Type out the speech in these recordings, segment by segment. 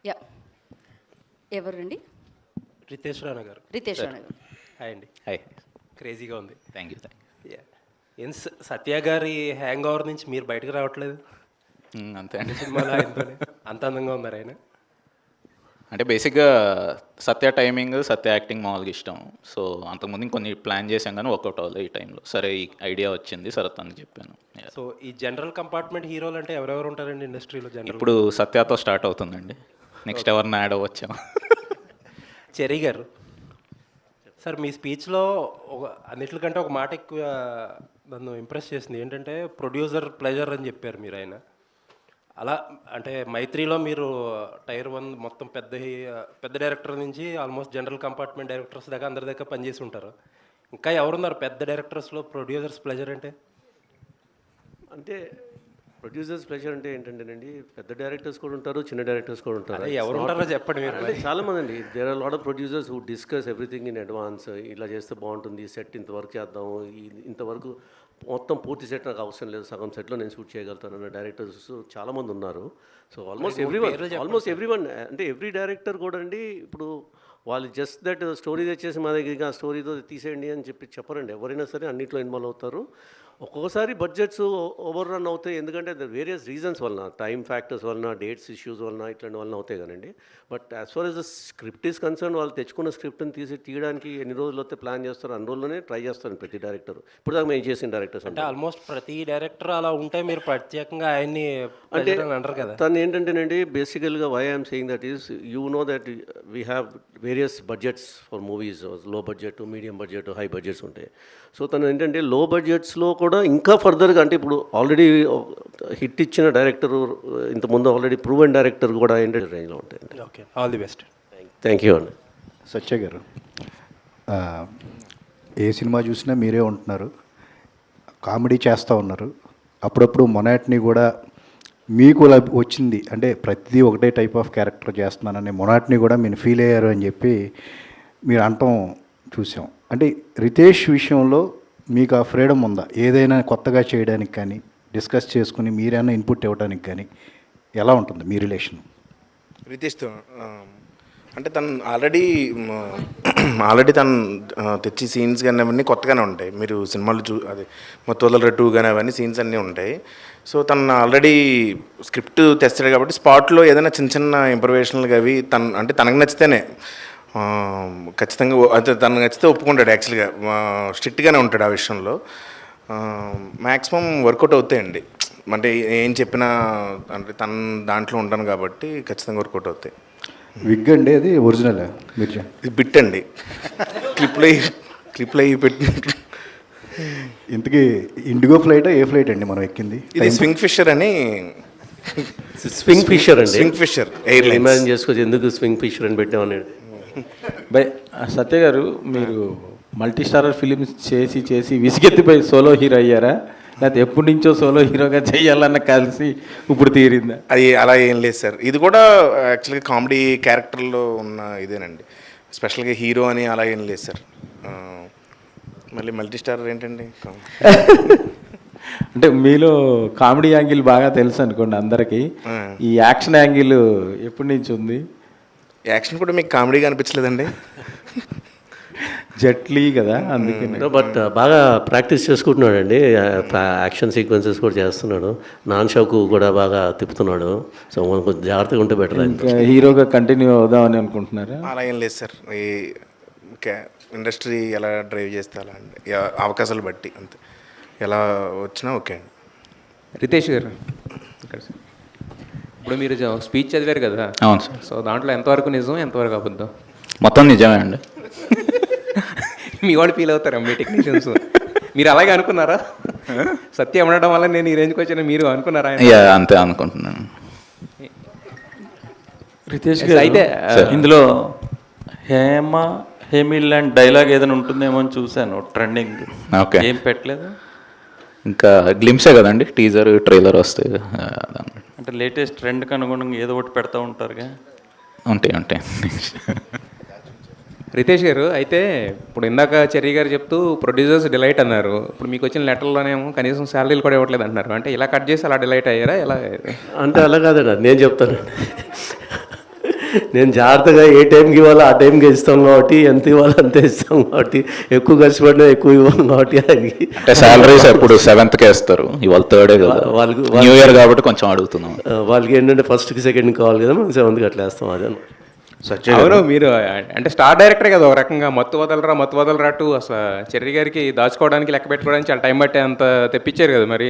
Yeah ఎవరండి? రితేష్ రాణా గారు. రితేష్ రాణా గారు. హాయ్ అండి. హాయ్. క్రేజీగా ఉంది. Thank you. యా. ఏం సత్య గారి హ్యాంగ్ ఓవర్ నుంచి మీరు బయటకు రావట్లేదు అంతే అండి. సినిమాలో ఆయనతోనే అంత అందంగా ఉన్నారు ఆయన. అంటే బేసిక్గా సత్య టైమింగ్, సత్య యాక్టింగ్ మామూలుగా ఇష్టం. సో అంతకుముందు కొన్ని ప్లాన్ చేసాం కానీ వర్కౌట్ అవ్వలేదు ఈ టైంలో. సరే ఈ ఐడియా వచ్చింది, సరే తనకి చెప్పాను. సో ఈ జనరల్ కంపార్ట్మెంట్ హీరోలు అంటే ఎవరెవరు ఉంటారండి ఇండస్ట్రీలో? ఇప్పుడు సత్యతో స్టార్ట్ అవుతుందండి. నెక్స్ట్ ఎవరిని యాడ్ అవ్వచ్చాం. చెరీ గారు సార్, మీ స్పీచ్లో అన్నిటికంటే ఒక మాట ఎక్కువ నన్ను ఇంప్రెస్ చేసింది. ఏంటంటే ప్రొడ్యూసర్ ప్లెజర్ అని చెప్పారు మీరు. ఆయన అలా అంటే మైత్రిలో మీరు టైర్ 1 మొత్తం పెద్ద డైరెక్టర్ నుంచి ఆల్మోస్ట్ జనరల్ కంపార్ట్మెంట్ డైరెక్టర్స్ దాకా అందరి దగ్గర పనిచేసి ఉంటారు. ఇంకా ఎవరున్నారు పెద్ద డైరెక్టర్స్లో ప్రొడ్యూసర్స్ ప్లెజర్ అంటే? అంటే ప్రొడ్యూసర్స్ ప్రెషర్ అంటే ఏంటంటేనండి, పెద్ద డైరెక్టర్స్ కూడా ఉంటారు, చిన్న డైరెక్టర్స్ కూడా ఉంటారు. ఎవరు ఉంటారో చెప్పండి మీరు. అంటే చాలామంది అండి, there are lot of producers who discuss everything in advance. ఇలా చేస్తే బాగుంటుంది, సెట్ ఇంతవరకు చేద్దాము, ఇంతవరకు మొత్తం పూర్తి సెట్ నాకు అవసరం లేదు, సగం సెట్లో నేను షూట్ చేయగలుగుతాను అన్న డైరెక్టర్స్ చాలామంది ఉన్నారు. సో ఆల్మోస్ట్ ఎవ్రీ వన్ అంటే ఎవ్రీ డైరెక్టర్ కూడా అండి, ఇప్పుడు వాళ్ళు జస్ట్ దట్ స్టోరీ తెచ్చేసి మా దగ్గర ఆ స్టోరీతో తీసేయండి అని చెప్పరండి. ఎవరైనా సరే అన్నింటిలో ఇన్వాల్వ్ అవుతారు. ఒక్కొక్కసారి బడ్జెట్స్ ఓవర్ రన్ అవుతాయి, ఎందుకంటే వేరియస్ రీజన్స్ వలన, టైం ఫ్యాక్టర్స్ వలన, డేట్స్ ఇష్యూస్ వలన, ఇట్లాంటి వలన అవుతాయి కానండి. But as far as the script is concern, వాళ్ళు తెచ్చుకున్న స్క్రిప్ట్ని తీయడానికి ఎన్ని రోజులు అయితే ప్లాన్ చేస్తారో అన్ని రోజుల్లోనే ట్రై చేస్తారు ప్రతి డైరెక్టర్. ఇప్పుడు దాకా మేము చేసిన డైరెక్టర్స్ అంటే ఆల్మోస్ట్ ప్రతి డైరెక్టర్ అలా ఉంటే మీరు ప్రత్యేకంగా ఆయన్ని అంటే అంటారు కదా. తను ఏంటంటేనండి, బేసికల్గా why I'm saying that is, you know that we have various budgets for movies. Low budget, medium budget, high budgets ఉంటాయి. సో తను ఏంటంటే లో బడ్జెట్స్లో కూడా ఇంకా ఫర్దర్గా, అంటే ఇప్పుడు ఆల్రెడీ హిట్ ఇచ్చిన డైరెక్టర్, ఇంతకుముందు ఆల్రెడీ ప్రూవెన్ డైరెక్టర్ కూడా ఏంటంటే రేంజ్లో ఉంటాయండి. Okay, all the best. Thank you అండి. సత్య గారు, ఏ సినిమా చూసినా మీరే ఉంటున్నారు, కామెడీ చేస్తూ ఉన్నారు. అప్పుడప్పుడు మొనాటిని కూడా మీకు వచ్చింది, అంటే ప్రతిదీ ఒకటే టైప్ ఆఫ్ క్యారెక్టర్ చేస్తున్నానని మొనాటిని కూడా మీరు ఫీల్ అయ్యారు అని చెప్పి మీరు అంటాం చూసాం. అంటే రితేష్ విషయంలో మీకు ఆ ఫ్రీడమ్ ఉందా, ఏదైనా కొత్తగా చేయడానికి కానీ, డిస్కస్ చేసుకుని మీరైనా ఇన్పుట్ ఇవ్వడానికి కానీ? ఎలా ఉంటుంది మీ రిలేషన్ రితేష్తో? అంటే తను ఆల్రెడీ తను తెచ్చి సీన్స్ కానీ అవన్నీ కొత్తగానే ఉంటాయి. మీరు సినిమాలు అది మొత్తం 2 కానీ అవన్నీ సీన్స్ అన్నీ ఉంటాయి. సో తను ఆల్రెడీ స్క్రిప్ట్ తెస్తాడు కాబట్టి స్పాట్లో ఏదైనా చిన్న ఇంప్రవేషన్లు అవి తనకు నచ్చితేనే ఖచ్చితంగా, అయితే తనకు నచ్చితే ఒప్పుకుంటాడు. యాక్చువల్గా స్ట్రిక్ట్గానే ఉంటాడు ఆ విషయంలో. మ్యాక్సిమం వర్కౌట్ అవుతాయండి. అంటే ఏం చెప్పినా అంటే తన దాంట్లో ఉంటాను కాబట్టి ఖచ్చితంగా వర్కౌట్ అవుతాయి. విగ్ అండి అది ఒరిజినల్ మిర్జా? ఇది బిట్ అండి, క్లిప్లో పెట్టి. ఇంతకీ ఇండిగో ఫ్లైట్ ఏ ఫ్లైట్ అండి మనం ఎక్కింది? ఇది స్వింగ్ ఫిషర్ అని. స్వింగ్ ఫిషర్ అండి, స్వింగ్ ఫిషర్ ఎయిర్లైన్స్. ఇమాజిన్ చేసుకోవచ్చు ఎందుకు స్వింగ్ ఫిషర్ అని పెట్టామనేది. బై సత్య గారు, మీరు మల్టీ స్టారర్ ఫిలిమ్స్ చేసి విసిగెత్తిపోయి సోలో హీరో అయ్యారా, లేకపోతే ఎప్పటి నుంచో సోలో హీరోగా చేయాలన్న కలిసి ఇప్పుడు తీరిందా? అది అలా ఏం లేదు సార్. ఇది కూడా యాక్చువల్గా కామెడీ క్యారెక్టర్లో ఉన్న ఇదేనండి. స్పెషల్గా హీరో అని అలా ఏం లేదు సార్. మళ్ళీ మల్టీ స్టారర్ ఏంటండి? అంటే మీలో కామెడీ యాంగిల్ బాగా తెలుసు అనుకోండి అందరికీ. ఈ యాక్షన్ యాంగిల్ ఎప్పటి నుంచి ఉంది? యాక్షన్ కూడా మీకు కామెడీగా అనిపించలేదండి? జట్లీ కదా, అందుకని. బట్ బాగా ప్రాక్టీస్ చేసుకుంటున్నాడు అండి, యాక్షన్ సీక్వెన్సెస్ కూడా చేస్తున్నాడు. నాన్ షోకు కూడా బాగా తిప్పుతున్నాడు. సో మనం కొంచెం జాగ్రత్తగా ఉంటే బెటర్. ఇంకా హీరోగా కంటిన్యూ అవుదామని అనుకుంటున్నారా? అలా ఏం లేదు సార్. ఈ ఇండస్ట్రీ ఎలా డ్రైవ్ చేస్తే అలా అండి, అవకాశాలు బట్టి అంతే, ఎలా వచ్చినా ఓకే అండి. రితేష్ గారు, ఇప్పుడు మీరు స్పీచ్ చదివారు కదా? అవును సార్. సో దాంట్లో ఎంతవరకు నిజం, ఎంతవరకు అబద్ధం? మొత్తం నిజమే అండి. మీ వాళ్ళు ఫీల్ అవుతారా మీ టెక్నీషియన్స్? మీరు అలాగే అనుకున్నారా? సత్యం ఉండడం వల్ల నేను ఈ రేంజ్కి వచ్చాను మీరు అనుకున్నారా? అంతే అనుకుంటున్నాను. రితేష్ గారు, అయితే ఇందులో హేమిల్ అండ్ డైలాగ్ ఏదైనా ఉంటుందేమో అని చూశాను, ట్రెండింగ్. ఓకే, ఏం పెట్టలేదు ఇంకా గ్లిమ్సే కదండి, టీజర్ ట్రైలర్ వస్తాయి. అంటే లేటెస్ట్ ట్రెండ్కి అనుగుణంగా ఏదో ఒకటి పెడతా ఉంటారుగా. ఉంటాయి. రితేష్ గారు, అయితే ఇప్పుడు ఇందాక చెర్రీ గారు చెప్తూ ప్రొడ్యూసర్స్ డిలైట్ అన్నారు. ఇప్పుడు మీకు వచ్చిన లెటర్లోనేమో కనీసం శాలరీలు కూడా ఇవ్వట్లేదు అంటున్నారు. అంటే ఇలా కట్ చేసి అలా డిలైట్ అయ్యారా? ఎలా? అంటే అలా కాదండి, అది నేను చెప్తానండి. నేను జాగ్రత్తగా ఏ టైంకి ఇవ్వాలో ఆ టైంకి ఇస్తాం కాబట్టి, ఎంత ఇవ్వాలో అంతే ఇస్తాం కాబట్టి, ఎక్కువ ఖర్చు పడినా ఎక్కువ ఇవ్వం కాబట్టి ఆయనకి. అంటే శాలరీస్ ఎప్పుడు 7th వేస్తారు, ఇవాళ 3rd కదా, వాళ్ళకి న్యూ ఇయర్ కాబట్టి కొంచెం అడుగుతున్నాం. వాళ్ళకి ఏంటంటే ఫస్ట్కి సెకండ్కి కావాలి కదా, మనం 7th అట్లా వేస్తాం. అదే అవును, మీరు అంటే స్టార్ డైరెక్టరే కదా ఒక రకంగా. మత్తు వదలరా టూ అసలు చెర్రీ గారికి దాచుకోవడానికి లెక్క పెట్టుకోవడానికి చాలా టైం పట్టే అంత తెప్పించారు కదా మరి.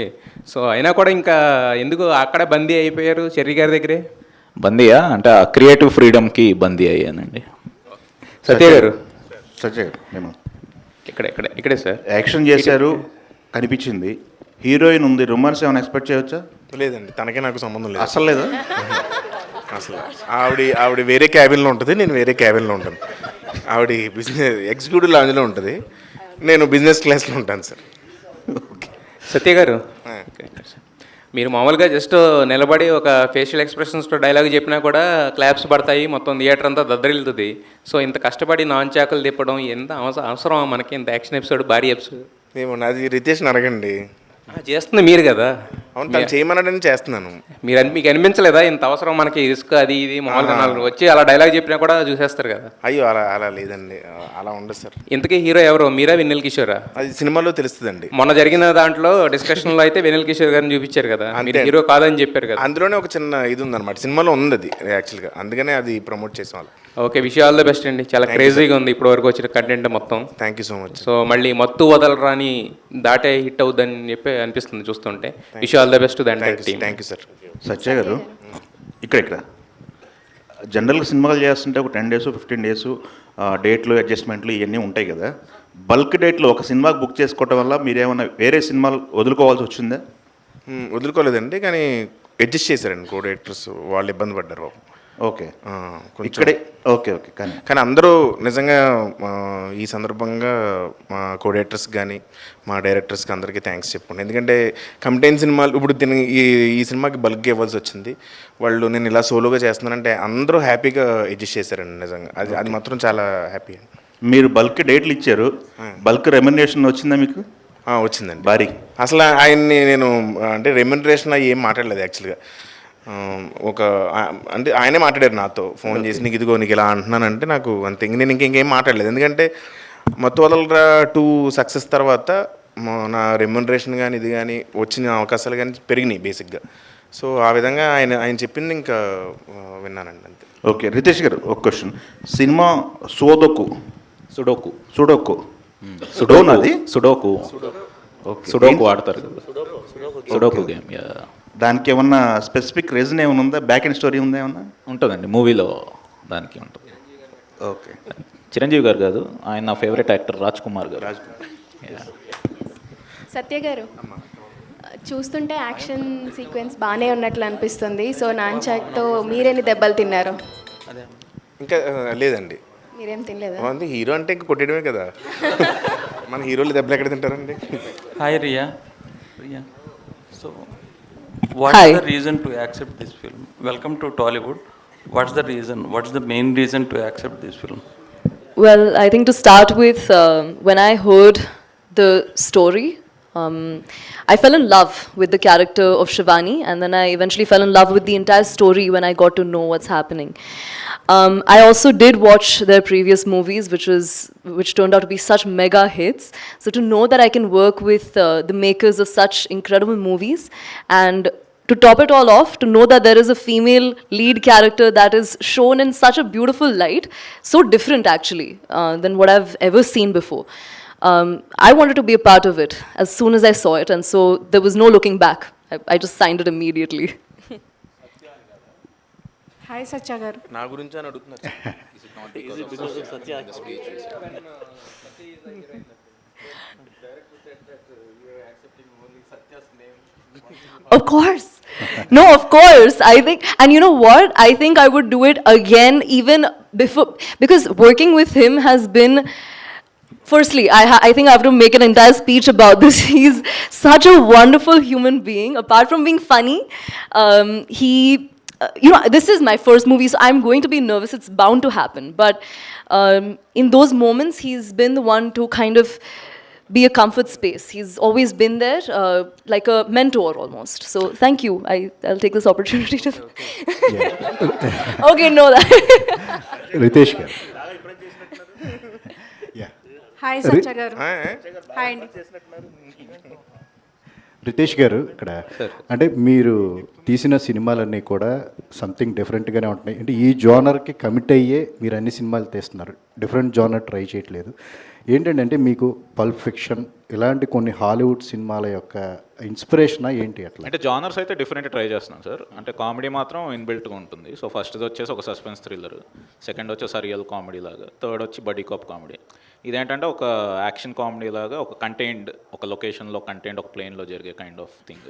సో అయినా కూడా ఇంకా ఎందుకు అక్కడే బందీ అయిపోయారు చెర్రీ గారి దగ్గరే? బందీయా అంటే ఆ క్రియేటివ్ ఫ్రీడమ్కి బందీ అయ్యానండి. సత్య గారు సత్య మేము ఇక్కడే సార్ యాక్షన్ చేశారు కనిపించింది, హీరోయిన్ ఉంది, రొమాన్స్ ఏమైనా ఎక్స్పెక్ట్ చేయవచ్చా? లేదండి, తనకే నాకు సంబంధం లేదు అసలు లేదా? అసలు ఆవిడ వేరే క్యాబిన్లో ఉంటుంది, నేను వేరే క్యాబిన్లో ఉంటాను. ఆవిడ బిజినెస్ ఎగ్జిక్యూటివ్ లాంజ్లో ఉంటుంది, నేను బిజినెస్ క్లాస్లో ఉంటాను సార్. సత్య గారు మీరు మామూలుగా జస్ట్ నిలబడి ఒక ఫేషియల్ ఎక్స్ప్రెషన్స్తో డైలాగ్ చెప్పినా కూడా క్లాప్స్ పడతాయి, మొత్తం థియేటర్ అంతా దద్దరిల్లుతుంది. సో ఇంత కష్టపడి నాన్ చాకులు తిప్పడం ఎంత అవసరం మనకి? ఇంత యాక్షన్ ఎపిసోడ్, భారీ ఎపిసోడ్ ఏమో నాది రితేష్ని అడగండి. చేస్తుంది మీరు కదా. అవును, తను చేయమన్నాడని చేస్తున్నాను. మీకు అనిపించలేదా ఇంత అవసరం మనకి రిస్క్ అది ఇది? మామూలుగా 4 వచ్చి అలా డైలాగ్ చెప్పినా కూడా చూసేస్తారు కదా. అయ్యో అలా లేదండి, అలా ఉండదు సార్. ఇంతకీ హీరో ఎవరు, మీరా వెన్నెల కిషోరా? అది సినిమాలో తెలుస్తుందండి. మొన్న జరిగిన దాంట్లో డిస్కషన్లో అయితే వెన్నెల కిషోర్ గారిని చూపించారు కదా, మీరు హీరో కాదని చెప్పారు కదా. అందులోనే ఒక చిన్న ఇది ఉందన్నమాట, సినిమాలో ఉంది అది యాక్చువల్గా, అందుకనే అది ప్రమోట్ చేసాం వాళ్ళు. Okay, wish all the best అండి. చాలా క్రేజీగా ఉంది ఇప్పటి వరకు వచ్చిన కంటెంట్ మొత్తం. Thank you so much. So మళ్ళీ మత్తు వదలరాని దాటే హిట్ అవుద్దని చెప్పి అనిపిస్తుంది చూస్తుంటే. Wish all the best to the entire team. Thank you sir. Satya garu ఇక్కడ జనరల్గా సినిమాలు చేస్తుంటే ఒక 10 days 15 days డేట్లు అడ్జస్ట్మెంట్లు ఇవన్నీ ఉంటాయి కదా. బల్క్ డేట్లో ఒక సినిమాకి బుక్ చేసుకోవటం వల్ల మీరేమన్నా వేరే సినిమాలు వదులుకోవాల్సి వచ్చిందా? వదులుకోలేదండి, కానీ అడ్జస్ట్ చేశారండి కో డైరెక్టర్స్, వాళ్ళు ఇబ్బంది పడ్డారు బాబు. ఓకే, కొంచెం ఇక్కడే ఓకే కానీ అందరూ నిజంగా ఈ సందర్భంగా మా కో డైరెక్టర్స్ కానీ మా డైరెక్టర్స్కి అందరికీ థ్యాంక్స్ చెప్పండి. ఎందుకంటే కంటెంట్ సినిమాలు ఇప్పుడు ఈ సినిమాకి బల్క్గా ఇవ్వాల్సి వచ్చింది. వాళ్ళు నేను ఇలా సోలోగా చేస్తున్నానంటే అందరూ హ్యాపీగా అడ్జస్ట్ చేశారండి నిజంగా. అది మాత్రం చాలా హ్యాపీ. మీరు బల్క్ డేట్లు ఇచ్చారు, బల్క్ రెమ్యునరేషన్ వచ్చిందా మీకు? వచ్చిందండి భారీ. అసలు ఆయన్ని నేను అంటే రెమ్యునరేషన్ ఏం మాట్లాడలేదు యాక్చువల్గా. అంటే ఆయనే మాట్లాడారు నాతో ఫోన్ చేసి, నీకు ఇదిగో నీకు ఇలా అంటున్నానంటే నాకు అంతే, నేను ఇంకేం మాట్లాడలేదు. ఎందుకంటే మత్తు వదలరా 2 సక్సెస్ తర్వాత నా రెమ్యునరేషన్ కానీ ఇది కానీ వచ్చిన అవకాశాలు కానీ పెరిగినాయి బేసిక్గా. సో ఆ విధంగా ఆయన చెప్పింది ఇంకా విన్నానండి అంతే. ఓకే, రితేష్ గారు ఒక క్వశ్చన్. సినిమా సుడోకు అది సుడోకు ఆడతారు కదా, సుడోకు గేమ్. దానికి ఏమన్నా స్పెసిఫిక్ రీజన్ ఏమైనా ఉందా? బ్యాక్ అండ్ స్టోరీ ఉందా ఏమన్నా? ఉంటుందండి మూవీలో, దానికి ఉంటుంది. ఓకే, చిరంజీవి గారు కాదు, ఆయన నా ఫేవరెట్ యాక్టర్ రాజ్ కుమార్ గారు. సత్య గారు, చూస్తుంటే యాక్షన్ సీక్వెన్స్ బాగానే ఉన్నట్లు అనిపిస్తుంది. సో నాన్చాక్తో మీరెన్ని దెబ్బలు తిన్నారు? ఇంకా లేదండి, మీరేం తినలేదా? అంటే హీరో అంటే ఇంకా కొట్టేయడమే కదా, మన హీరోలు దెబ్బలు ఎక్కడ తింటారండి? Hi Riya. So what is the reason to accept this film? Welcome to Tollywood. What's the reason? What's the main reason to accept this film? Well, I think to start with, when I heard the story, I fell in love with the character of Shivani, and then I eventually fell in love with the entire story when I got to know what's happening. I also did watch their previous movies, which turned out to be such mega hits. So to know that I can work with the makers of such incredible movies, and to top it all off, to know that there is a female lead character that is shown in such a beautiful light, so different actually than what I've ever seen before. I wanted to be a part of it as soon as I saw it, and so there was no looking back. I just signed it immediately. Hi Satya garu. నా గురించి అని అడుగుతున్నారు. Of course. No, of course. I think, and you know what? I think I would do it again even before, because working with him has been, firstly, I think I have to make an entire speech about this. He's such a wonderful human being. Apart from being funny, this is my first movie, so I'm going to be nervous. It's bound to happen. But in those moments, he's been the one to kind of be a comfort space. He's always been there, like a mentor almost. So thank you. I'll take this opportunity to. Okay, no that. Riteish గారు. Yeah, hi Satya గారు. Hi అండి. రితేష్ గారు ఇక్కడ అంటే మీరు తీసిన సినిమాలన్నీ కూడా సంథింగ్ డిఫరెంట్గానే ఉంటున్నాయి. అంటే ఈ జోనర్కి కమిట్ అయ్యే మీరు అన్ని సినిమాలు తీస్తున్నారు, డిఫరెంట్ జోనర్ ట్రై చేయట్లేదు. ఏంటంటే మీకు పల్ప్ ఫిక్షన్ ఇలాంటి కొన్ని హాలీవుడ్ సినిమాల యొక్క ఇన్స్పిరేషనా ఏంటి అట్లా? అంటే జానర్స్ అయితే డిఫరెంట్ ట్రై చేస్తున్నాం సార్. అంటే కామెడీ మాత్రం ఇన్బిల్ట్గా ఉంటుంది. సో ఫస్ట్ది వచ్చేసి ఒక సస్పెన్స్ థ్రిల్లర్, సెకండ్ వచ్చేసి రియల్ కామెడీ లాగా, థర్డ్ వచ్చి బడీ కాప్ కామెడీ. ఇదేంటంటే ఒక యాక్షన్ కామెడీ లాగా ఒక కంటైన్డ్ ఒక లొకేషన్లో కంటైన్డ్ ఒక ప్లేన్లో జరిగే kind of thing.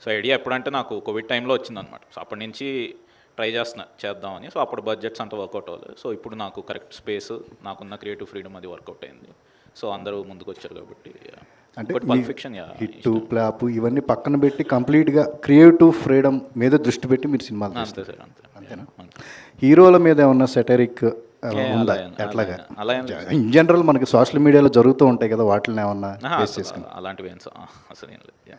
So idea ఎప్పుడంటే నాకు కోవిడ్ టైంలో వచ్చిందనమాట. సో అప్పటి నుంచి ట్రై చేద్దామని. సో అప్పుడు బడ్జెట్స్ అంతా వర్కౌట్ అవ్వలేదు. సో ఇప్పుడు నాకు కరెక్ట్ స్పేస్, నాకున్న క్రియేటివ్ ఫ్రీడమ్ అది వర్కౌట్ అయింది. సో అందరూ ముందుకు వచ్చారు కాబట్టి. అంటే హిట్ ప్లాప్ ఇవన్నీ పక్కన పెట్టి కంప్లీట్గా క్రియేటివ్ ఫ్రీడమ్ మీద దృష్టి పెట్టి మీరు సినిమాలు అంతే సార్, అంతేనా? హీరోల మీద ఏమన్నా సెటరిక్ ఉందా ఎట్లాగా? ఇన్ జనరల్ మనకి సోషల్ మీడియాలో జరుగుతూ ఉంటాయి కదా, వాటిని ఏమన్నా ఫేస్ చేసుకుని అలాంటివి అసలు ఏం లేదు.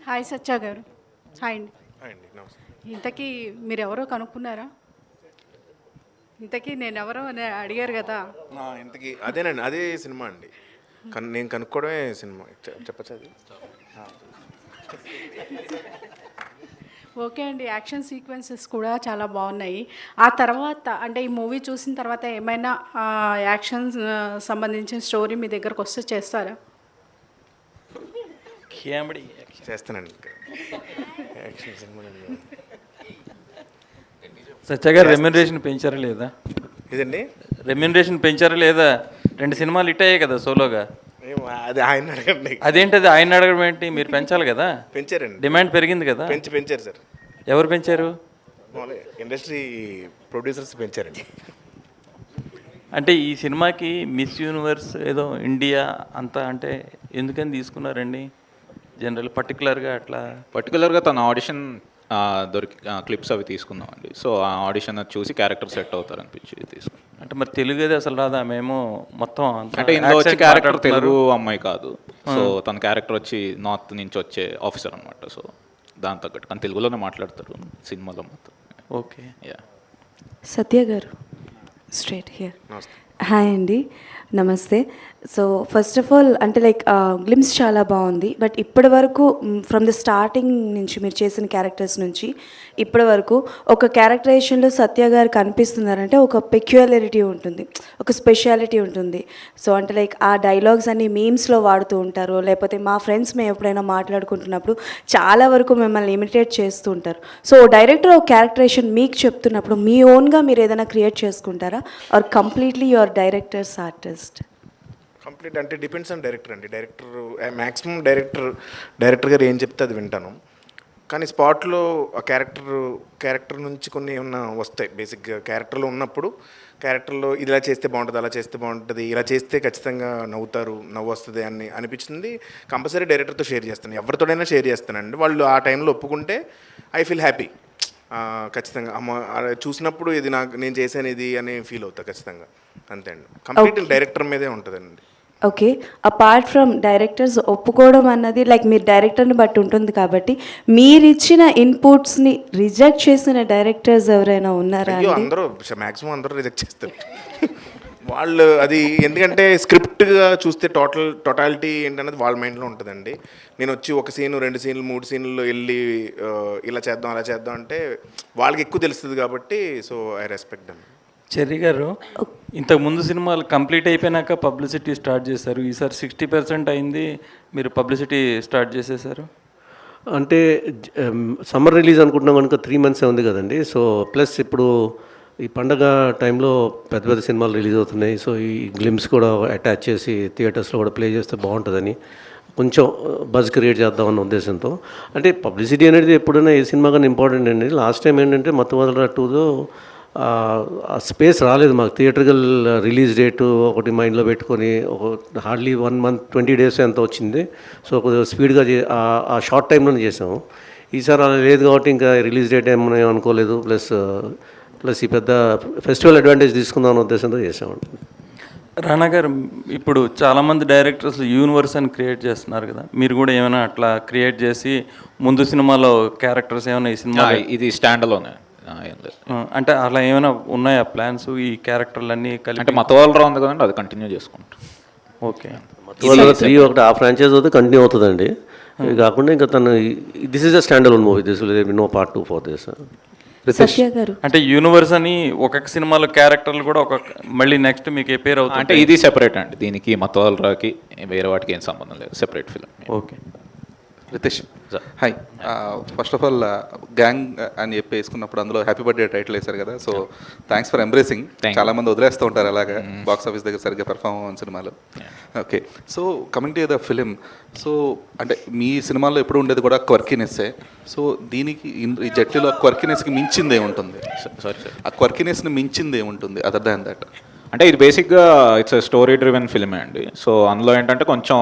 హాయ్ సత్య గారు. హాయ్ అండి. ఇంతకీ మీరు ఎవరో కనుక్కున్నారా? ఇంతకీ నేను ఎవరో అని అడిగారు కదా. ఇంతకీ అదేనండి, అదే సినిమా అండి. నేను కనుక్కోవడమే సినిమా. చెప్పచ్చు అది. ఓకే అండి. యాక్షన్ సీక్వెన్సెస్ కూడా చాలా బాగున్నాయి. ఆ తర్వాత అంటే ఈ మూవీ చూసిన తర్వాత ఏమైనా యాక్షన్ సంబంధించిన స్టోరీ మీ దగ్గరకు వస్తే చేస్తారా? చేస్తానండి. యాక్షన్ సినిమా సత్య గారు రెమ్యూనరేషన్ పెంచారా లేదా? ఇదండి రెమ్యూనరేషన్ పెంచారా లేదా? 2 సినిమాలు హిట్ అయ్యాయి కదా సోలోగా. అది ఆయన అడగండి. అదేంటది ఆయన అడగడం ఏంటి? మీరు పెంచాలి కదా. పెంచారండి, డిమాండ్ పెరిగింది కదా. పెంచారు సార్. ఎవరు పెంచారు? ఇండస్ట్రీ ప్రొడ్యూసర్స్ పెంచారండి. అంటే ఈ సినిమాకి మిస్ యూనివర్స్ ఏదో ఇండియా అంతా అంటే ఎందుకని తీసుకున్నారండి జనరల్ పర్టికులర్గా తన ఆడిషన్ దొరికి క్లిప్స్ అవి తీసుకుందామండి. సో ఆ ఆడిషన్ చూసి క్యారెక్టర్ సెట్ అవుతారు అనిపించి తీసుకున్నాం. అంటే మరి తెలుగు అది అసలు రాదా? మేము మొత్తం అంటే ఇందులో వచ్చే క్యారెక్టర్ తెలుగు అమ్మాయి కాదు. సో తన క్యారెక్టర్ వచ్చి నార్త్ నుంచి వచ్చే ఆఫీసర్ అనమాట. సో దాని తగ్గట్టు కానీ తెలుగులోనే మాట్లాడతారు సినిమాలో మొత్తం. ఓకే. యా. సత్య గారు స్ట్రేట్ హియర్. హాయ్ అండి, నమస్తే. సో ఫస్ట్ ఆఫ్ ఆల్ అంటే లైక్ గ్లిమ్స్ చాలా బాగుంది. బట్ ఇప్పటి వరకు ఫ్రమ్ ద స్టార్టింగ్ నుంచి మీరు చేసిన క్యారెక్టర్స్ నుంచి ఇప్పటి వరకు ఒక క్యారెక్టరైజేషన్లో సత్య గారు కనిపిస్తున్నారంటే ఒక పెక్యులారిటీ ఉంటుంది, ఒక స్పెషాలిటీ ఉంటుంది. సో అంటే లైక్ ఆ డైలాగ్స్ అన్ని మీమ్స్లో వాడుతూ ఉంటారు, లేకపోతే మా ఫ్రెండ్స్ మేము ఎప్పుడైనా మాట్లాడుకుంటున్నప్పుడు చాలా వరకు మిమ్మల్ని ఇమిటేట్ చేస్తూ ఉంటారు. సో డైరెక్టర్ ఒక క్యారెక్టరైజేషన్ మీకు చెప్తున్నప్పుడు మీ ఓన్గా మీరు ఏదైనా క్రియేట్ చేసుకుంటారా or completely your directors artist? Complete అంటే డిపెండ్స్ ఆన్ డైరెక్టర్ అండి. మ్యాక్సిమం డైరెక్టర్ గారు ఏం చెప్తే అది వింటాను. కానీ స్పాట్లో ఆ క్యారెక్టర్ నుంచి కొన్ని ఏమన్నా వస్తాయి. బేసిక్గా క్యారెక్టర్లో ఉన్నప్పుడు క్యారెక్టర్లో ఇలా చేస్తే బాగుంటుంది, అలా చేస్తే బాగుంటుంది, ఇలా చేస్తే ఖచ్చితంగా నవ్వు వస్తుంది అని అనిపించింది కంపల్సరీ డైరెక్టర్తో షేర్ చేస్తాను. ఎవరితోడైనా షేర్ చేస్తానండి. వాళ్ళు ఆ టైంలో ఒప్పుకుంటే ఐ ఫీల్ హ్యాపీ. ఖచ్చితంగా చూసినప్పుడు ఇది నేను చేశాను ఇది అని ఫీల్ అవుతా ఖచ్చితంగా. అంతే అండి. కంప్లీట్ డైరెక్టర్ మీదే ఉంటుందండి. ఓకే. అపార్ట్ ఫ్రమ్ డైరెక్టర్స్ ఒప్పుకోవడం అన్నది లైక్ మీరు డైరెక్టర్ని బట్టి ఉంటుంది కాబట్టి మీరు ఇచ్చిన ఇన్పుట్స్ని రిజెక్ట్ చేసిన డైరెక్టర్స్ ఎవరైనా ఉన్నారా? అందరూ మ్యాక్సిమం అందరూ రిజెక్ట్ చేస్తారు వాళ్ళు. అది ఎందుకంటే స్క్రిప్ట్గా చూస్తే టోటాలిటీ ఏంటనేది వాళ్ళ మైండ్లో ఉంటుందండి. నేను వచ్చి 1 సీను 2 సీన్లు 3 సీన్లు వెళ్ళి ఇలా చేద్దాం అలా చేద్దాం అంటే వాళ్ళకి ఎక్కువ తెలుస్తుంది కాబట్టి. So I respect them. Cherry గారు, ఇంతకు ముందు సినిమాలు కంప్లీట్ అయిపోయినాక పబ్లిసిటీ స్టార్ట్ చేశారు. ఈసారి 60% అయింది, మీరు పబ్లిసిటీ స్టార్ట్ చేసేసారు. అంటే సమ్మర్ రిలీజ్ అనుకుంటున్నాం కనుక 3 months ఉంది కదండి. సో ప్లస్ ఇప్పుడు ఈ పండగ టైంలో పెద్ద సినిమాలు రిలీజ్ అవుతున్నాయి. సో ఈ గ్లిమ్స్ కూడా అటాచ్ చేసి థియేటర్స్లో కూడా ప్లే చేస్తే బాగుంటుందని కొంచెం బజ్ క్రియేట్ చేద్దామన్న ఉద్దేశంతో. అంటే పబ్లిసిటీ అనేది ఎప్పుడైనా ఏ సినిమా కానీ ఇంపార్టెంట్ అండి. లాస్ట్ టైం ఏంటంటే మత్తు టూలో ఆ స్పేస్ రాలేదు మాకు. థియేటర్కల్ రిలీజ్ డేటు ఒకటి మైండ్లో పెట్టుకొని హార్డ్లీ 1 month 20 days ఎంత వచ్చింది. సో కొద్దిగా స్పీడ్గా ఆ షార్ట్ టైంలోనే చేసాము. ఈసారి అలా లేదు కాబట్టి ఇంకా రిలీజ్ డేట్ ఏమన్నా అనుకోలేదు. ప్లస్ ఈ పెద్ద ఫెస్టివల్ అడ్వాంటేజ్ తీసుకుందాం అనే ఉద్దేశంతో చేసామండి. రానా గారు, ఇప్పుడు చాలామంది డైరెక్టర్స్ యూనివర్స్ అని క్రియేట్ చేస్తున్నారు కదా, మీరు కూడా ఏమైనా అట్లా క్రియేట్ చేసి ముందు సినిమాలో క్యారెక్టర్స్ ఏమైనా ఈ సినిమా ఇది స్టాండ్లోనే ఏం లేదు. అంటే అలా ఏమైనా ఉన్నాయా ప్లాన్స్ ఈ క్యారెక్టర్లన్నీ కలిపి? అంటే మతవాళ్ళరా ఉంది కదండి, అది కంటిన్యూ చేసుకుంటాం. ఓకే. 3 ఒకటి ఆ ఫ్రాంచైజ్ అవుతే కంటిన్యూ అవుతుందండి. ఇది కాకుండా ఇంకా తను this is a standalone movie, this will be no part 2 for this. Satya garu, అంటే యూనివర్స్ అని ఒక్కొక్క సినిమాలో క్యారెక్టర్లు కూడా మళ్ళీ నెక్స్ట్ మీకు ఎపేర్ అవుతుంది. అంటే ఇది సెపరేట్ అండి, దీనికి మతవాళ్ళరాకి వేరే వాటికి ఏం సంబంధం లేదు, separate film. Okay. Ritesh, hi. First of all gang అని చెప్పి వేసుకున్నప్పుడు అందులో హ్యాపీ బర్త్డే టైటిల్ వేశారు కదా, సో థ్యాంక్స్ ఫర్ ఎంబ్రేసింగ్. చాలా మంది వదిలేస్తూ ఉంటారు అలాగా బాక్స్ ఆఫీస్ దగ్గర సరిగ్గా పెర్ఫార్మ్ అవ్వని సినిమాలు. Okay, so coming to the film, so అంటే మీ సినిమాలో ఎప్పుడు ఉండేది కూడా క్వర్కినెస్సే. సో దీనికి ఈ జట్లీలో క్వర్కినెస్కి మించింది ఏముంటుంది? సారీ సార్, ఆ క్వర్కినెస్ని మించింది ఏముంటుంది అదర్ దాన్ దట్? అంటే ఇది బేసిక్గా ఇట్స్ స్టోరీ డ్రివెన్ ఫిల్మే అండి. సో అందులో ఏంటంటే కొంచెం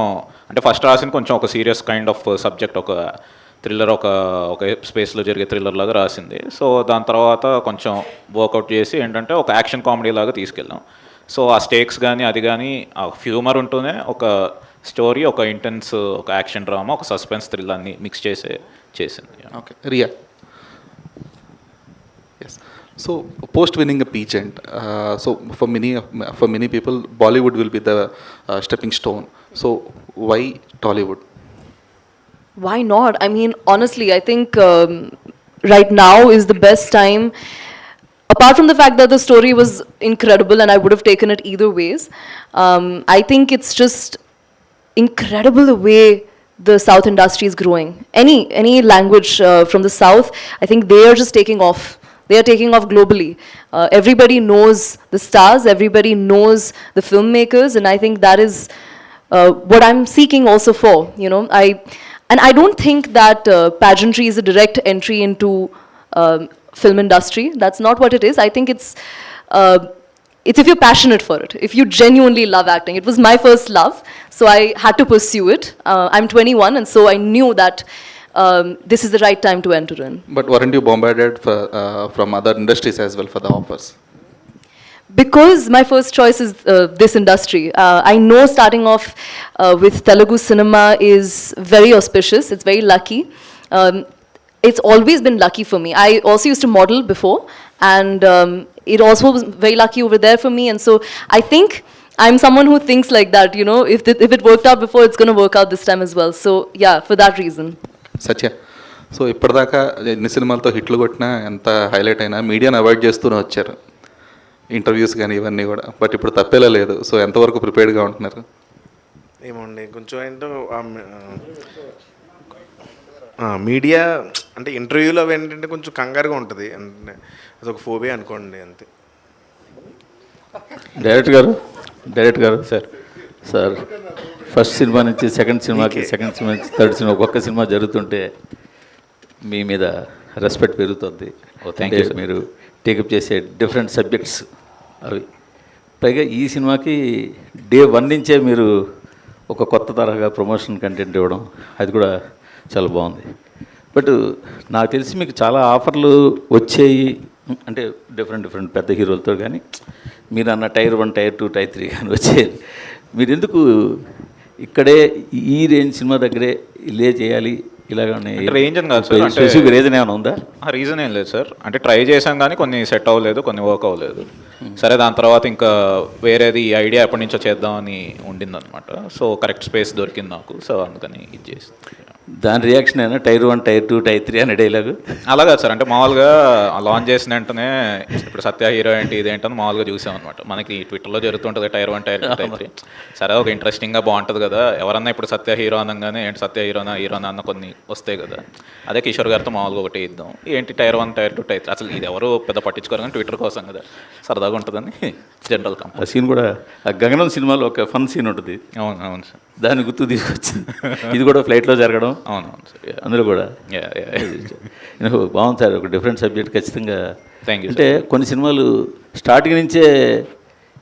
అంటే ఫస్ట్ రాసిన కొంచెం ఒక సీరియస్ కైండ్ ఆఫ్ సబ్జెక్ట్, ఒక థ్రిల్లర్, ఒక స్పేస్లో జరిగే థ్రిల్లర్ లాగా రాసింది. సో దాని తర్వాత కొంచెం వర్కౌట్ చేసి ఏంటంటే ఒక యాక్షన్ కామెడీ లాగా తీసుకెళ్ళాం. సో ఆ స్టేక్స్ కానీ అది కానీ ఆ హ్యూమర్ ఉంటూనే ఒక స్టోరీ, ఒక ఇంటెన్స్, ఒక యాక్షన్ డ్రామా, ఒక సస్పెన్స్ థ్రిల్ అన్ని మిక్స్ చేసింది. Okay, Riya. Yes. So post winning a pageant, so for many people, Bollywood will be the stepping stone. So why Tollywood? Why not? I mean, honestly, I think right now is the best time. Apart from the fact that the story was incredible and I would have taken it either ways, I think it's just incredible the way the South industry is growing. Any language from the South, I think they are just taking off. They are taking off globally. Everybody knows the stars, everybody knows the filmmakers, and I think that is what I'm seeking also for, you know. I don't think that pageantry is a direct entry into film industry. That's not what it is. I think it's if you're passionate for it, if you genuinely love acting. It was my first love, so I had to pursue it. I'm 21, and so I knew that this is the right time to enter in. But weren't you bombarded from other industries as well for the offers? Because my first choice is this industry. I know starting off with Telugu cinema is very auspicious. It's very lucky. It's always been lucky for me. I also used to model before, and it also was very lucky over there for me. And so I think I'm someone who thinks like that. You know, if it worked out before, it's going to work out this time as well. So yeah, for that reason. Satya, so ఇప్పటిదాకా ఎన్ని సినిమాలతో హిట్లు కొట్టినా, ఎంత highlight అయినా మీడియాని avoid చేస్తూనే వచ్చారు, ఇంటర్వ్యూస్ కానీ ఇవన్నీ కూడా. బట్ ఇప్పుడు తప్పేలా లేదు. సో ఎంతవరకు ప్రిపేర్డ్గా ఉంటున్నారు? ఏమండి, కొంచెం ఏంటో మీడియా అంటే ఇంటర్వ్యూలో ఏంటంటే కొంచెం కంగారుగా ఉంటుంది, అంటే అదొక ఫోబియా అనుకోండి అంతే. డైరెక్టర్ గారు సార్ ఫస్ట్ సినిమా నుంచి సెకండ్ సినిమాకి, సెకండ్ సినిమా నుంచి థర్డ్ సినిమా, ఒక్కొక్క సినిమా జరుగుతుంటే మీ మీద రెస్పెక్ట్ పెరుగుతుంది. Thank you. మీరు టేకప్ చేసే డిఫరెంట్ సబ్జెక్ట్స్ అవి, పైగా ఈ సినిమాకి డే 1 నుంచే మీరు ఒక కొత్త తరహా ప్రమోషన్ కంటెంట్ ఇవ్వడం, అది కూడా చాలా బాగుంది. బట్ నాకు తెలిసి మీకు చాలా ఆఫర్లు వచ్చాయి, అంటే డిఫరెంట్ పెద్ద హీరోలతో, కానీ మీరు అన్న టైర్ 1, టైర్ 2, టైర్ 3 కానీ వచ్చాయి. మీరు ఎందుకు ఇక్కడే ఈ రేంజ్ సినిమా దగ్గరే ఇల్లే చేయాలి ఇలాగనే? రేంజ్ అని కాదు సార్, స్పెసిఫిక్ రీజన్ ఏమైనా ఉందా? రీజన్ ఏం లేదు సార్, అంటే ట్రై చేసాం కానీ కొన్ని సెట్ అవ్వలేదు, కొన్ని వర్క్ అవ్వలేదు. సరే, దాని తర్వాత ఇంకా వేరేది ఐడియా ఎప్పటి నుంచో చేద్దామని ఉండిందనమాట. సో కరెక్ట్ స్పేస్ దొరికింది నాకు, సో అందుకని ఇది చేసి. దాని రియాక్షన్ అయినా టైర్ 1, టైర్ 2, టైర్ 3 అనే డైలాగు అలా కాదు సార్, అంటే మామూలుగా లాంచ్ చేసిన వెంటనే ఇప్పుడు సత్య హీరో ఏంటి ఇదేంటని మామూలుగా చూసాం అనమాట. మనకి ట్విట్టర్లో జరుగుతుంటుంది టైర్ 1, టైర్ 2, టైర్ 3. సరే, ఒక ఇంట్రెస్టింగ్గా బాగుంటుంది కదా, ఎవరన్నా ఇప్పుడు సత్య హీరో అనగానే ఏంటి సత్య హీరోనా అన్న కొన్ని వస్తాయి కదా. అదే కిషోర్ గారితో మామూలుగా ఒకటి ఇద్దాం, ఏంటి టైర్ 1, టైర్ 2, టైర్ 3, అసలు ఇది ఎవరు పెద్ద పట్టించుకోరు కానీ ట్విట్టర్ కోసం కదా, సరదాగా ఉంటుందని జనరల్ ఆ సీన్ కూడా, ఆ గగనం సినిమాలో ఒక ఫన్ సీన్ ఉంటుంది. అవును సార్, దాన్ని గుర్తు తీసుకొచ్చింది. ఇది కూడా ఫ్లైట్లో జరగడం. అవునవును సార్, అందులో కూడా బాగుంది సార్, ఒక డిఫరెంట్ సబ్జెక్ట్ ఖచ్చితంగా. Thank you. అంటే కొన్ని సినిమాలు స్టార్టింగ్ నుంచే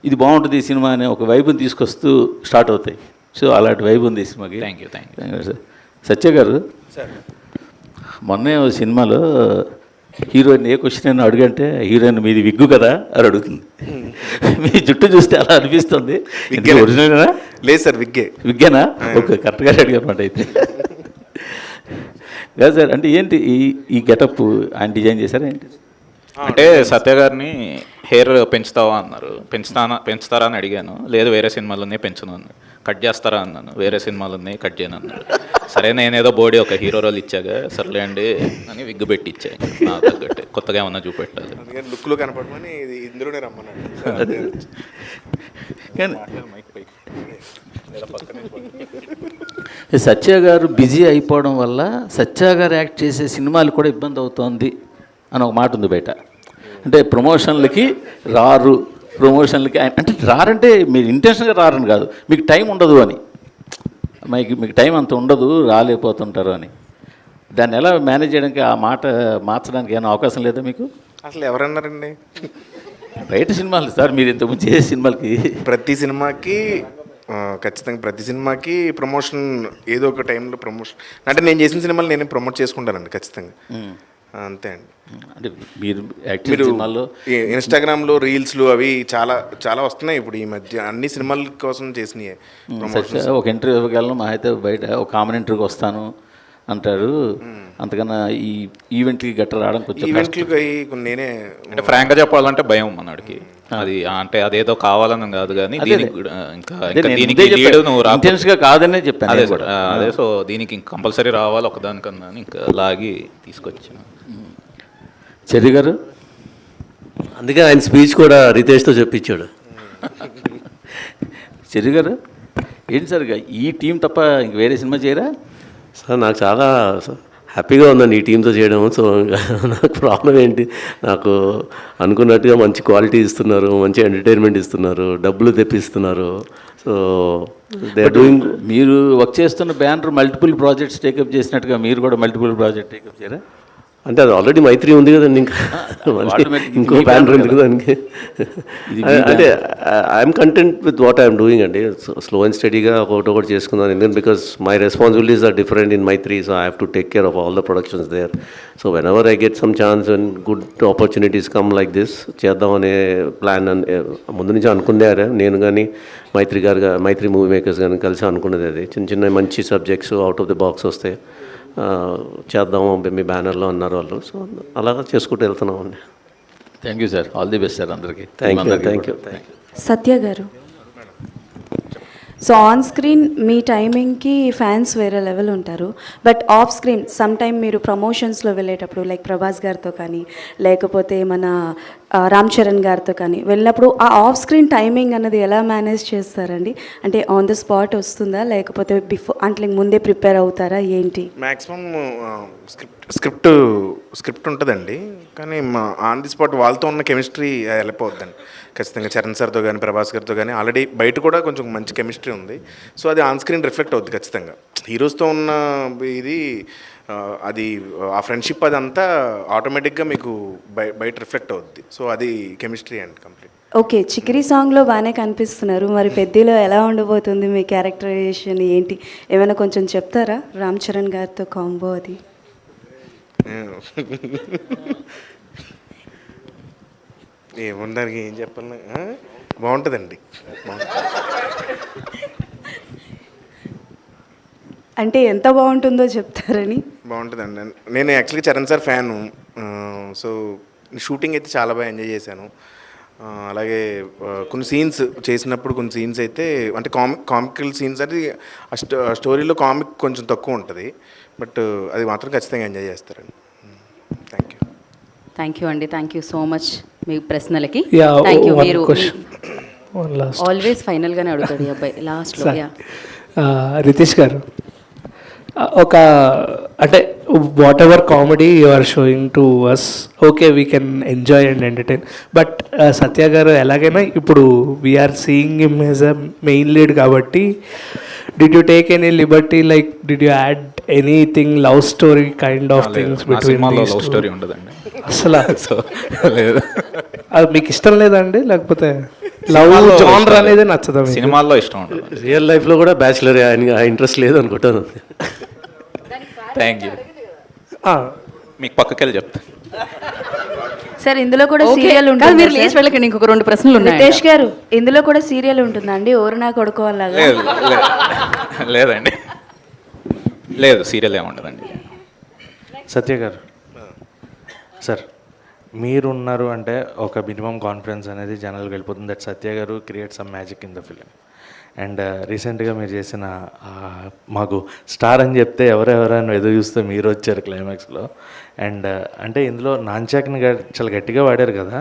ఇది బాగుంటుంది ఈ సినిమా అనే ఒక వైపుని తీసుకొస్తూ స్టార్ట్ అవుతాయి. సో అలాంటి వైబ్ ఉంది ఈ సినిమాకి. Thank you sir. సత్య గారు, మొన్నే ఓ సినిమాలో హీరోయిన్ ఏ క్వశ్చన్ అయినా అడుగంటే హీరోయిన్ మీది విగ్గు కదా అని అడుగుతుంది. మీ జుట్టు చూస్తే అలా అనిపిస్తుంది. ఒరిజినల్నా? లేదు సార్, విగ్గే. విగ్గేనా? ఓకే, కరెక్ట్గా అడిగారన్నమాట అయితే. కాదు సార్, అంటే ఏంటి ఈ గెటప్ ఆయన డిజైన్ చేశారా ఏంటి? అంటే సత్య గారిని హెయిర్ పెంచుతావా అన్నారు. పెంచుతారా అని అడిగాను. లేదు, వేరే సినిమాలు ఉన్నాయి పెంచును అన్నాడు. కట్ చేస్తారా అన్నాను. వేరే సినిమాలు ఉన్నాయి కట్ చేయను అన్నాడు. సరే, నేనేదో బాడీ ఒక హీరో రోల్ ఇచ్చాగా, సర్లే అండి అని విగ్గు పెట్టి ఇచ్చాను. నాకు తగ్గట్టు కొత్తగా ఏమన్నా చూపెట్టాలి. లుక్లో కనపడమని ఇందులోనే రమ్మన్నాడు. కానీ సత్య గారు బిజీ అయిపోవడం వల్ల సత్య గారు యాక్ట్ చేసే సినిమాలు కూడా ఇబ్బంది అవుతోంది అని ఒక మాట ఉంది బయట. అంటే ప్రమోషన్లకి రారు, ప్రమోషన్లకి అంటే రారంటే మీరు ఇంటెన్షన్గా రారని కాదు, మీకు టైం ఉండదు అని. మీకు టైం అంత ఉండదు, రాలేకపోతుంటారు అని. దాన్ని ఎలా మేనేజ్ చేయడానికి, ఆ మాట మార్చడానికి ఏమైనా అవకాశం లేదా మీకు? అసలు ఎవరన్నారండి? బయట సినిమాలు సార్, మీరు ఇంతకుముందు చేసే సినిమాలకి ప్రతి సినిమాకి ఖచ్చితంగా ప్రతి సినిమాకి ప్రమోషన్ ఏదో ఒక టైంలో ప్రమోషన్. అంటే నేను చేసిన సినిమాలు నేను ప్రమోట్ చేసుకుంటానండి ఖచ్చితంగా, అంతే అండి. అంటే మీరు సినిమాల్లో ఇన్స్టాగ్రామ్లో రీల్స్లు అవి చాలా చాలా వస్తున్నాయి ఇప్పుడు ఈ మధ్య, అన్ని సినిమాల కోసం చేసినాయి. ఒక ఇంటర్వ్యూకి వెళ్ళను, మా అయితే బయట ఒక కామన్ ఇంటర్వ్యూకి వస్తాను అంటారు. అంతకన్నా ఈ ఈవెంట్కి గట్రా రావడం కొంచెం ఈవెంట్లకి నేనే అంటే ఫ్రాంక్గా చెప్పాలంటే భయం మనడికి. అది అంటే అదేదో కావాలని కాదు కానీ దీనికి ఇంటెన్స్గా కాదనే చెప్పాను అదే కూడా. అదే సో దీనికి కంపల్సరీ రావాలి ఒకదానికన్నా ఇంకా లాగి తీసుకొచ్చాను. చెర్రి గారు, అందుకే ఆయన స్పీచ్ కూడా రితేష్తో చెప్పించాడు. చెర్రి గారు ఏంటి సార్, ఈ టీం తప్ప ఇంక వేరే సినిమా చేయరా? సార్ నాకు చాలా హ్యాపీగా ఉందండి ఈ టీంతో చేయడం. సో నాకు ప్రాబ్లం ఏంటి, నాకు అనుకున్నట్టుగా మంచి క్వాలిటీ ఇస్తున్నారు, మంచి ఎంటర్టైన్మెంట్ ఇస్తున్నారు, డబ్బులు తెప్పిస్తున్నారు. So they are doing. మీరు వర్క్ చేస్తున్న బ్యానర్ మల్టిపుల్ ప్రాజెక్ట్స్ టేకప్ చేసినట్టుగా మీరు కూడా మల్టిపుల్ ప్రాజెక్ట్ టేకప్ చేయరా? అంటే అది ఆల్రెడీ మైత్రి ఉంది కదండి, ఇంకా ఇంకో బ్యానర్ ఉంది దానికి. అంటే I'm content with what I'm doing అండి. స్లో అండ్ స్టడీగా ఒకటి చేసుకున్నాను. ఎందుకంటే because my responsibilities are different in Mythri, so I have to take care of all the productions there. So whenever I get some chance and good opportunities come like this, చేద్దామనే plan ముందు నుంచి అనుకున్నారు. నేను కానీ మైత్రి movie makers కానీ కలిసి అనుకున్నది అది. చిన్న చిన్న మంచి subjects out of the box వస్తాయి, చేద్దాము మీ బ్యానర్లో అన్నారు వాళ్ళు. సో అలాగా చేసుకుంటూ వెళ్తున్నామండి. Thank you sir, all the best sir అందరికీ. Thank you. Satya garu, so on screen మీ టైమింగ్కి ఫ్యాన్స్ వేరే లెవెల్ ఉంటారు, but off screen some time మీరు ప్రమోషన్స్లో వెళ్ళేటప్పుడు లైక్ ప్రభాస్ గారితో కానీ లేకపోతే మన రామ్ చరణ్ గారితో కానీ వెళ్ళినప్పుడు ఆ ఆఫ్ స్క్రీన్ టైమింగ్ అన్నది ఎలా మేనేజ్ చేస్తారండి? అంటే ఆన్ ద స్పాట్ వస్తుందా లేకపోతే అంటే ముందే ప్రిపేర్ అవుతారా ఏంటి? మ్యాక్సిమం స్క్రిప్ట్ ఉంటుందండి, కానీ ఆన్ ది స్పాట్ వాళ్ళతో ఉన్న కెమిస్ట్రీ వెళ్ళిపోద్దండి ఖచ్చితంగా. చరణ్ సార్తో కానీ ప్రభాస్ గారితో కానీ ఆల్రెడీ బయట కూడా కొంచెం మంచి కెమిస్ట్రీ ఉంది. సో అది ఆన్ స్క్రీన్ రిఫ్లెక్ట్ అవుద్ది ఖచ్చితంగా. హీరోస్తో ఉన్న ఇది అది ఆ ఫ్రెండ్షిప్ అదంతా ఆటోమేటిక్గా మీకు బయట రిఫ్లెక్ట్ అవుద్ది. సో అది కెమిస్ట్రీ అండి కంప్లీట్. ఓకే, చికిరి సాంగ్లో బాగానే కనిపిస్తున్నారు, మరి పెద్దలో ఎలా ఉండబోతుంది మీ క్యారెక్టరైజేషన్ ఏంటి? ఏమైనా కొంచెం చెప్తారా రామ్ చరణ్ గారితో కాంబో అది? ఏముండడానికి ఏం చెప్పాలి, బాగుంటుందండి. అంటే ఎంత బాగుంటుందో చెప్తారని? బాగుంటుందండి. నేను యాక్చువల్గా Charan sir fan. So shooting అయితే చాలా బాగా ఎంజాయ్ చేశాను. అలాగే కొన్ని సీన్స్ చేసినప్పుడు కొన్ని సీన్స్ అయితే అంటే కామికల్ సీన్స్ అది స్టోరీలో కామిక్ కొంచెం తక్కువ ఉంటుంది, బట్ అది మాత్రం ఖచ్చితంగా ఎంజాయ్ చేస్తారండి. థ్యాంక్ యూ అండి, థ్యాంక్ యూ సో మచ్ మీ ప్రశ్నలకి. Thank you. మీరు ఆల్వేస్ ఫైనల్గానే అడుగుతాడు ఈ అబ్బాయి లాస్ట్లో. రితేష్ గారు, ఒక అంటే whatever comedy you are showing to us, okay we can enjoy and entertain, but Satya గారు ఎలాగైనా ఇప్పుడు we are seeing him as a main lead కాబట్టి did you take any liberty, like did you add anything love story kind of things between these? Love story ఉండదండి అసలు. లేదు, అది మీకు ఇష్టం లేదండి, లేకపోతే లవ్ జానర్ అనేది నచ్చదా? సినిమాల్లో ఇష్టం ఉండదు, రియల్ లైఫ్లో కూడా బ్యాచులర్ ఇంట్రెస్ట్ లేదు అనుకుంటాను. Thank you. మీకు పక్కకెళ్ళి చెప్తా. సార్ ఇందులో కూడా Okay. సీరియల్ కాదు, ఉంటుంది మీరు లేచి వెళ్ళకండి, ఇంకొక 2 ప్రశ్నలు ఉన్నాయి. రితేష్ గారు ఇందులో కూడా సీరియల్ ఉంటుందండి ఓరు నా కొడుకు అలాగా లేదు లేదండి, లేదు సీరియల్ ఏముండదండి. సత్య గారు సార్ మీరున్నారు అంటే ఒక మినిమం కాన్ఫిడెన్స్ అనేది జనాలకు వెళ్ళిపోతుంది. దట్ సత్య గారు create some magic in the film. And రీసెంట్గా మీరు చేసిన మాకు స్టార్ అని చెప్తే ఎవరెవరైనా ఎదురు చూస్తే మీరు వచ్చారు క్లైమాక్స్లో. అండ్ అంటే ఇందులో నాన్చాక్ని చాలా గట్టిగా వాడారు కదా,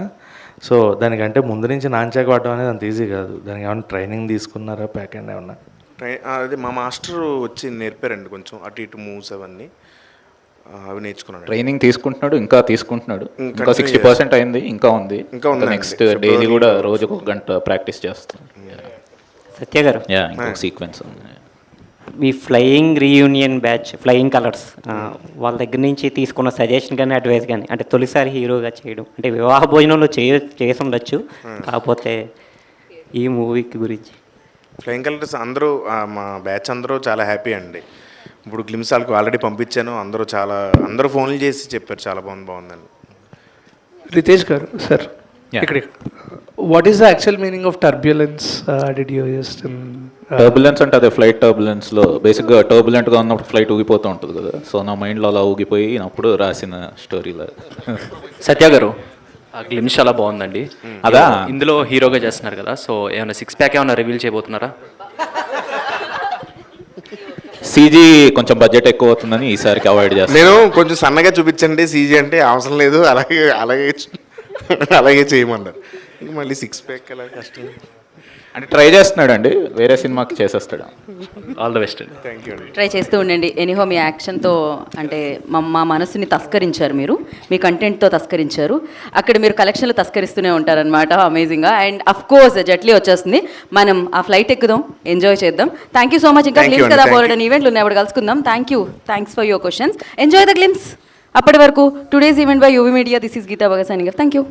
సో దానికంటే ముందు నుంచి నాన్చాక్ వాడడం అనేది అంత ఈజీ కాదు. దానికి ఏమైనా ట్రైనింగ్ తీసుకున్నారా, ప్యాక్ అండ్ ఏమన్నా? అది మా మాస్టర్ వచ్చి నేర్పారండి కొంచెం అటు ఇటు మూవ్స్ అవన్నీ అవి నేర్చుకున్నాడు. ట్రైనింగ్ తీసుకుంటున్నాడు, ఇంకా తీసుకుంటున్నాడు. ఇంకా 60% అయింది, ఇంకా ఉంది. ఇంకా ఉంది. నెక్స్ట్ డైలీ కూడా రోజుకు 1 గంట ప్రాక్టీస్ చేస్తాం. సత్య గారు, ఇంకొక సీక్వెన్స్ ఉంది. మీ flying reunion batch flying colours వాళ్ళ దగ్గర నుంచి తీసుకున్న సజెషన్ కానీ అడ్వైస్ కానీ, అంటే తొలిసారి హీరోగా చేయడం, అంటే వివాహ భోజనంలో చేసి ఉండొచ్చు, కాకపోతే ఈ మూవీకి గురించి. ఫ్లయింగ్ కలర్స్ అందరూ మా బ్యాచ్ అందరూ చాలా హ్యాపీ అండి. ఇప్పుడు గ్లిమ్స్ వాళ్ళకి ఆల్రెడీ పంపించాను, అందరూ ఫోన్లు చేసి చెప్పారు చాలా బాగుందని. రితేష్ గారు సార్, ఇక్కడ what is the actual meaning of turbulence? Did you use turbulence అంటే అదే ఫ్లైట్ టర్బులెన్స్లో బేసిక్గా టర్బులెంట్గా ఉన్నప్పుడు ఫ్లైట్ ఊగిపోతూ ఉంటుంది కదా, సో నా మైండ్లో అలా ఊగిపోయినప్పుడు రాసిన స్టోరీలో. సత్య గారు, ఆ గ్లిమ్స్ చాలా బాగుందండి. అదా ఇందులో హీరోగా చేస్తున్నారు కదా, సో ఏమైనా 6 ప్యాక్ ఏమైనా రివీల్ చేయబోతున్నారా? సీజీ కొంచెం బడ్జెట్ ఎక్కువ అవుతుందని ఈసారికి అవాయిడ్ చేస్తాను. నేను కొంచెం సన్నగా చూపించండి సీజీ అంటే, అవసరం లేదు అలాగే చేయమన్నారు. మళ్ళీ 6 ప్యాక్ అలా కష్టం అంటే ట్రై చేస్తున్నాడు అండి, వేరే సినిమాకి చేసేస్తాడు. ఆల్ ద బెస్ట్ అండి. థ్యాంక్ యూ అండి. ట్రై చేస్తూ ఉండండి. ఎనీహో మీ యాక్షన్తో అంటే మా మనసుని తస్కరించారు, మీరు మీ కంటెంట్తో తస్కరించారు. అక్కడ మీరు కలెక్షన్లు తస్కరిస్తూనే ఉంటారనమాట, అమేజింగ్గా. అండ్ అఫ్ కోర్స్ జట్లీ వచ్చేస్తుంది, మనం ఆ ఫ్లైట్ ఎక్కుదాం, ఎంజాయ్ చేద్దాం. Thank you so much. ఇంకా గ్లిమ్స్ కదా బోర్డన్ ఈవెంట్లు ఉన్నాయి, అప్పుడు కలుసుకుందాం. Thanks for your questions. Enjoy the glimpse. అప్పటి వరకు today's event by UV media. This is Geetha Bhagat signing off. Thank you.